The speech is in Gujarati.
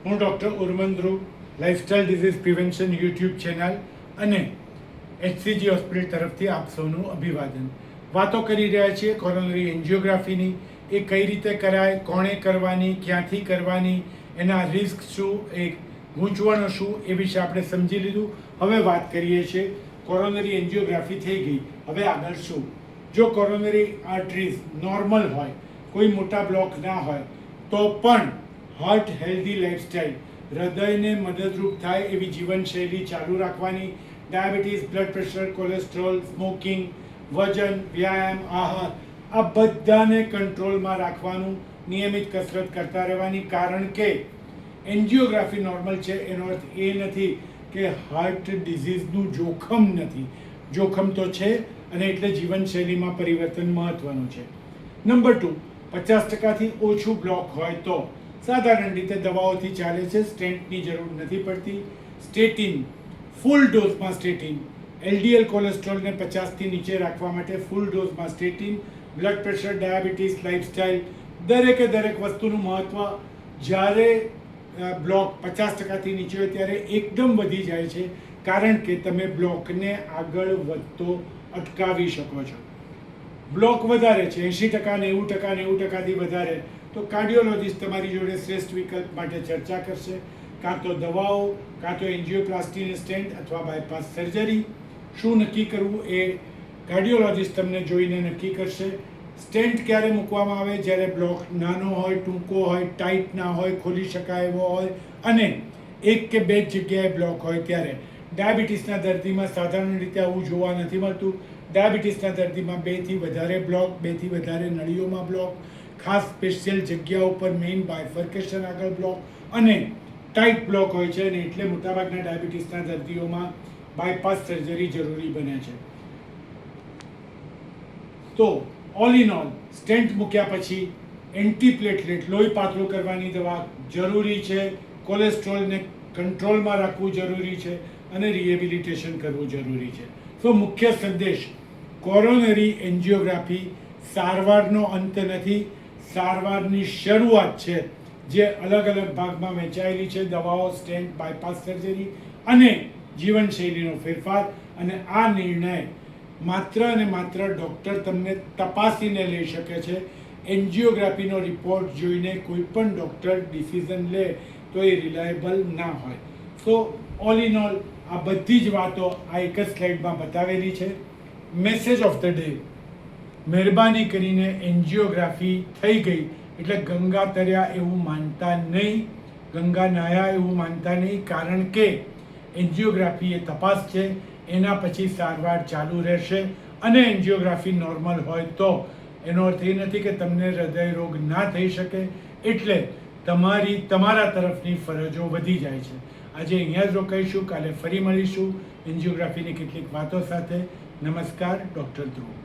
હું doctor Urman Dhruv, lifestyle disease prevention YouTube channel અને HCG હોસ્પિટલ તરફથી આપ સૌનું અભિવાદન. વાતો કરી રહ્યા છીએ કોરોનરી એન્જિયોગ્રાફીની. એ કઈ રીતે કરાય, કોણે કરવાની, ક્યાંથી કરવાની, એના રિસ્ક શું, એ ગૂંચવણો શું, એ વિશે આપણે સમજી લીધું. હવે વાત કરીએ છીએ કોરોનરી એન્જિયોગ્રાફી થઈ ગઈ, હવે આગળ શું. જો કોરોનરી આર્ટરીઝ નોર્મલ હોય, કોઈ મોટા બ્લોક ના હોય, તો પણ હાર્ટ હેલ્ધી લાઇફસ્ટાઇલ, હૃદયને મદદરૂપ થાય એવી જીવનશૈલી ચાલુ રાખવાની. Diabetes, blood pressure, cholesterol, smoking, વજન, વ્યાયામ, આહાર, આ બધાને કંટ્રોલમાં રાખવાનું. નિયમિત કસરત કરતા રહેવાની, કારણ કે એન્જિયોગ્રાફી નોર્મલ છે એનો અર્થ એ નથી કે હાર્ટ ડિઝીઝનું જોખમ નથી. જોખમ તો છે, અને એટલે જીવનશૈલીમાં પરિવર્તન મહત્વનું છે. નંબર 2, 50%થી ઓછું બ્લોક હોય તો સાધારણ રીતે દવાઓથી ચાલે છે, સ્ટેન્ટની જરૂર નથી પડતી. સ્ટેટિન, ફૂલ ડોઝમાં સ્ટેટિન, LDL કોલેસ્ટ્રોલને 50થી નીચે રાખવા માટે ફૂલ ડોઝમાં સ્ટેટિન. બ્લડ પ્રેશર, ડાયાબિટીસ, લાઇફસ્ટાઇલ, દરેકે દરેક વસ્તુનું મહત્ત્વ જ્યારે બ્લોક 50%થી નીચે હોય ત્યારે એકદમ વધી જાય છે, કારણ કે તમે બ્લોકને આગળ વધતો અટકાવી શકો છો. બ્લોક વધારે છે 80%, 90%, 90%થી વધારે, તો કાર્ડિયોલોજિસ્ટ તમારી જોડે શ્રેષ્ઠ વિકલ્પ માટે ચર્ચા કરશે. કાં તો દવાઓ, કાં તો એન્જિયોપ્લાસ્ટીની સ્ટેન્ટ અથવા બાયપાસ સર્જરી. શું નક્કી કરવું એ કાર્ડિયોલોજિસ્ટ તમને જોઈને નક્કી કરશે. સ્ટેન્ટ ક્યારે મૂકવામાં આવે? જ્યારે બ્લોક નાનો હોય, ટૂંકો હોય, ટાઈટ ના હોય, ખોલી શકાય એવો હોય, અને 1 કે 2 જગ્યાએ બ્લોક હોય ત્યારે. ડાયાબિટીસના દર્દીમાં સાધારણ રીતે આવું જોવા નથી મળતું. ડાયાબિટીસના દર્દીમાં 2થી વધારે બ્લોક, 2થી વધારે નળીઓમાં બ્લોક, ખાસ સ્પેશિયલ જગ્યા ઉપર મેઇન બાયફર્કેશન આગળ બ્લોક અને ટાઈટ બ્લોક હોય છે, અને એટલે મોટાભાગના ડાયાબિટીસના દર્દીઓમાં બાયપાસ સર્જરી જરૂરી બને છે. તો ઓલ ઇન ઓલ, સ્ટેન્ટ મૂક્યા પછી એન્ટીપ્લેટલેટ, લોહી પાતળું કરવાની દવા જરૂરી છે, કોલેસ્ટ્રોલને કંટ્રોલમાં રાખવું જરૂરી છે, અને રિહેબિલિટેશન કરવું જરૂરી છે. તો મુખ્ય સંદેશ, કોરોનરી એન્જિયોગ્રાફી સારવારનો અંત નથી, સારવારની શરૂઆત છે, જે અલગ અલગ ભાગમાં વહેંચાયેલી છે: દવાઓ, સ્ટેન્ટ, બાયપાસ સર્જરી અને જીવનશૈલીનો ફેરફાર. અને આ નિર્ણય માત્ર અને માત્ર ડૉક્ટર તમને તપાસીને લઈ શકે છે. એન્જિયોગ્રાફીનો રિપોર્ટ જોઈને કોઈ પણ ડૉક્ટર ડિસિઝન લે તો એ રિલાયબલ ના હોય. સો ઓલ ઇન ઓલ, આ બધી જ વાતો આ એક જ સ્લાઇડમાં બતાવેલી છે. મેસેજ ઓફ ધ ડે: મહેરબાની કરીને એન્જિયોગ્રાફી થઈ ગઈ એટલે ગંગા તર્યા એવું માનતા નહીં, ગંગા નાહ્યા એવું માનતા નહીં, કારણ કે એન્જિયોગ્રાફી એ તપાસ છે, એના પછી સારવાર ચાલુ રહેશે. અને એન્જિયોગ્રાફી નોર્મલ હોય તો એનો અર્થ એ નથી કે તમને હૃદય રોગ ના થઈ શકે, એટલે તમારા તરફની ફરજો વધી જાય છે. આજે અહીંયા જ રોકાઈશું, કાલે ફરી મળીશું એન્જિયોગ્રાફીની કેટલીક વાતો સાથે. નમસ્કાર, ડૉક્ટર ધ્રુવ.